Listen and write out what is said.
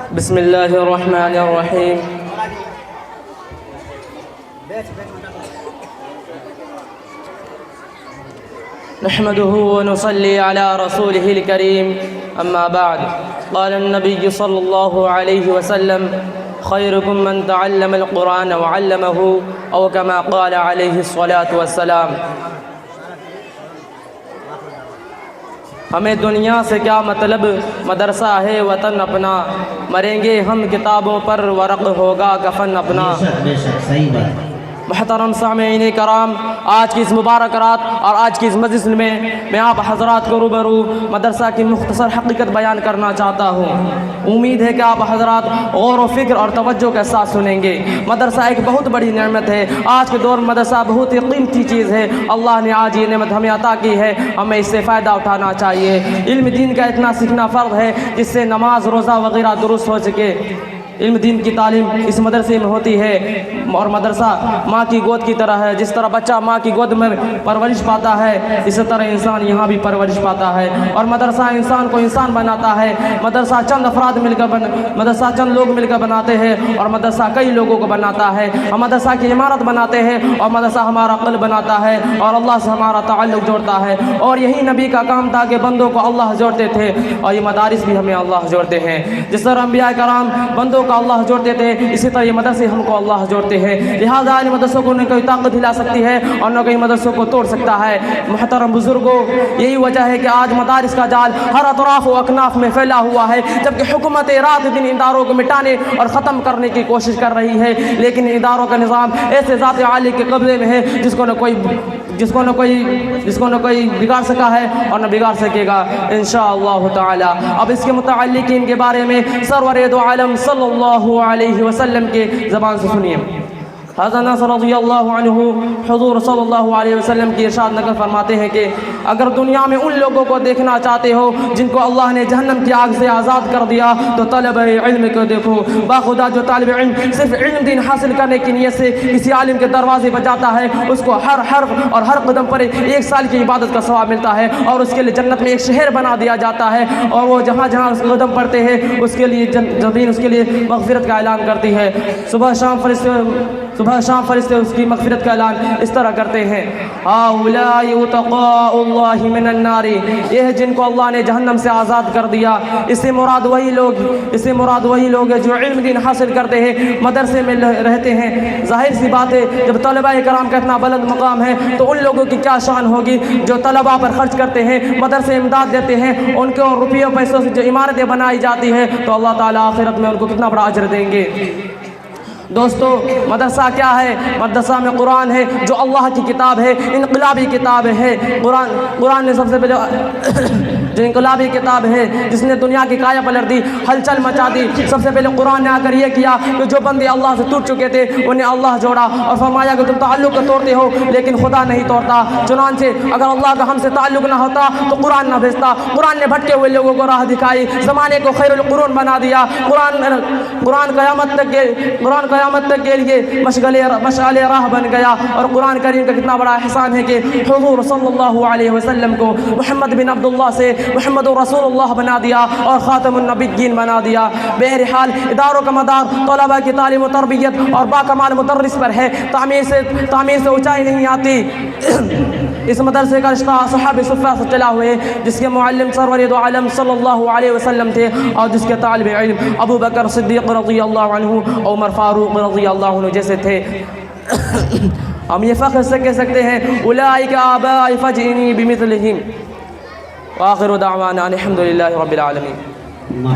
بسم اللہ الرحمن الرحیم نحمده ونصلي على رسوله الكريم اما بعد قال النبي صلى الله عليه وسلم خيركم من تعلم القرآن وعلمه او كما قال عليه الصلاة والسلام۔ ہمیں دنیا سے کیا مطلب، مدرسہ ہے وطن اپنا، مریں گے ہم کتابوں پر ورق ہوگا کفن اپنا۔ محترم سامعین کرام، آج کی اس مبارک رات اور آج کی اس مجلس میں آپ حضرات کو روبرو مدرسہ کی مختصر حقیقت بیان کرنا چاہتا ہوں۔ امید ہے کہ آپ حضرات غور و فکر اور توجہ کے ساتھ سنیں گے۔ مدرسہ ایک بہت بڑی نعمت ہے، آج کے دور میں مدرسہ بہت ہی قیمتی چیز ہے۔ اللہ نے آج یہ نعمت ہمیں عطا کی ہے، ہمیں اس سے فائدہ اٹھانا چاہیے۔ علم دین کا اتنا سیکھنا فرض ہے جس سے نماز روزہ وغیرہ درست ہو سکے۔ علم دین کی تعلیم اس مدرسے میں ہوتی ہے، اور مدرسہ ماں کی گود کی طرح ہے۔ جس طرح بچہ ماں کی گود میں پرورش پاتا ہے، اسی طرح انسان یہاں بھی پرورش پاتا ہے، اور مدرسہ انسان کو انسان بناتا ہے۔ مدرسہ چند افراد مل کر مدرسہ چند لوگ مل کر بناتے ہیں، اور مدرسہ کئی لوگوں کو بناتا ہے۔ ہم مدرسہ کی عمارت بناتے ہیں، اور مدرسہ ہمارا قلب بناتا ہے، اور اللہ سے ہمارا تعلق جوڑتا ہے۔ اور یہی نبی کا کام تھا کہ بندوں کو اللہ جوڑتے تھے، اور یہ مدارس بھی ہمیں اللہ جوڑتے ہیں۔ جس طرح انبیاء کرام بندوں اللہ جوڑتے تھے، اسی طرح یہ مدرسے ہم کو اللہ جوڑتے ہیں۔ لہذا ان مدرسوں کو نہ کوئی طاقت ہلا سکتی ہے اور نہ کوئی مدرسوں کو توڑ سکتا ہے۔ محترم بزرگوں، یہی وجہ ہے کہ آج مدارس کا جال ہر اطراف و اکناف میں پھیلا ہوا ہے، جبکہ حکومت رات دن اداروں کو مٹانے اور ختم کرنے کی کوشش کر رہی ہے، لیکن اداروں کا نظام ایسے ذات عالی کے قبضے میں ہے جس کو نہ کوئی بگاڑ سکا ہے اور نہ بگاڑ سکے گا انشاءاللہ تعالی۔ اب اس کے متعلقین کے بارے میں سرور دو عالم صلی اللہ علیہ وسلم کے زبان سے سنیے۔ حضرت انس رضی اللہ عنہ حضور صلی اللہ علیہ وسلم کی ارشاد نقل فرماتے ہیں کہ اگر دنیا میں ان لوگوں کو دیکھنا چاہتے ہو جن کو اللہ نے جہنم کی آگ سے آزاد کر دیا تو طلب علم کو دیکھو۔ باخدا جو طالب علم صرف علم دین حاصل کرنے کی نیت سے کسی عالم کے دروازے پر جاتا ہے، اس کو ہر حرف اور ہر قدم پر 1 سال کی عبادت کا ثواب ملتا ہے، اور اس کے لیے جنت میں ایک شہر بنا دیا جاتا ہے، اور وہ جہاں جہاں اس قدم پڑتے ہیں اس کے لیے زمین اس کے لیے مغفرت کا اعلان کرتی ہے۔ صبح شام فرشتے اس کی مغفرت کا اعلان اس طرح کرتے ہیں، هؤلاء اتقاء اللہ من النار، یہ جن کو اللہ نے جہنم سے آزاد کر دیا۔ اس سے مراد وہی لوگ ہیں جو علم دین حاصل کرتے ہیں، مدرسے میں رہتے ہیں۔ ظاہر سی بات ہے جب طلباء کرام کا اتنا بلند مقام ہے تو ان لوگوں کی کیا شان ہوگی جو طلباء پر خرچ کرتے ہیں، مدرسے امداد دیتے ہیں، ان کو روپیوں پیسوں سے جو عمارتیں بنائی جاتی ہیں، تو اللہ تعالیٰ آخرت میں ان کو کتنا بڑا اجر دیں گے۔ دوستو، مدرسہ کیا ہے؟ مدرسہ میں قرآن ہے جو اللہ کی کتاب ہے، انقلابی کتاب ہے۔ قرآن نے سب سے پہلے جو انقلابی کتاب ہے جس نے دنیا کی کایا پلٹ دی، ہلچل مچا دی، سب سے پہلے قرآن نے آ کر یہ کیا کہ جو بندے اللہ سے ٹوٹ چکے تھے انہیں اللہ جوڑا، اور فرمایا کہ تم تعلق کو توڑتے ہو لیکن خدا نہیں توڑتا۔ چنانچہ اگر اللہ کا ہم سے تعلق نہ ہوتا تو قرآن نہ بھیجتا۔ قرآن نے بھٹکے ہوئے لوگوں کو راہ دکھائی، زمانے کو خیر القرون بنا دیا۔ قرآن قیامت تک کے لیے مشعل راہ بن گیا، اور قرآن کریم کا کتنا بڑا احسان ہے کہ حضور صلی اللہ علیہ وسلم کو محمد بن عبداللہ سے محمد رسول اللہ بنا دیا اور خاتم النبیین بنا دیا۔ بہرحال اداروں کا مدار طلباء کی تعلیم و تربیت اور باکمال مدرس پر ہے، تعمیر سے اونچائی نہیں آتی۔ اس مدرسے کا رشتہ صحابہ صفہ سے چلا ہوئے جس کے معلم سرور دو عالم صلی اللہ علیہ وسلم تھے، اور جس کے طالب علم ابو بکر صدیق رضی اللہ عنہ، عمر فاروق رضی اللہ عنہ جیسے تھے۔ ہم یہ فخر سے کہہ سکتے ہیں اولئک آبائی فجئنی بمثلہم۔ وآخر دعوانا الحمد للہ رب العالمین۔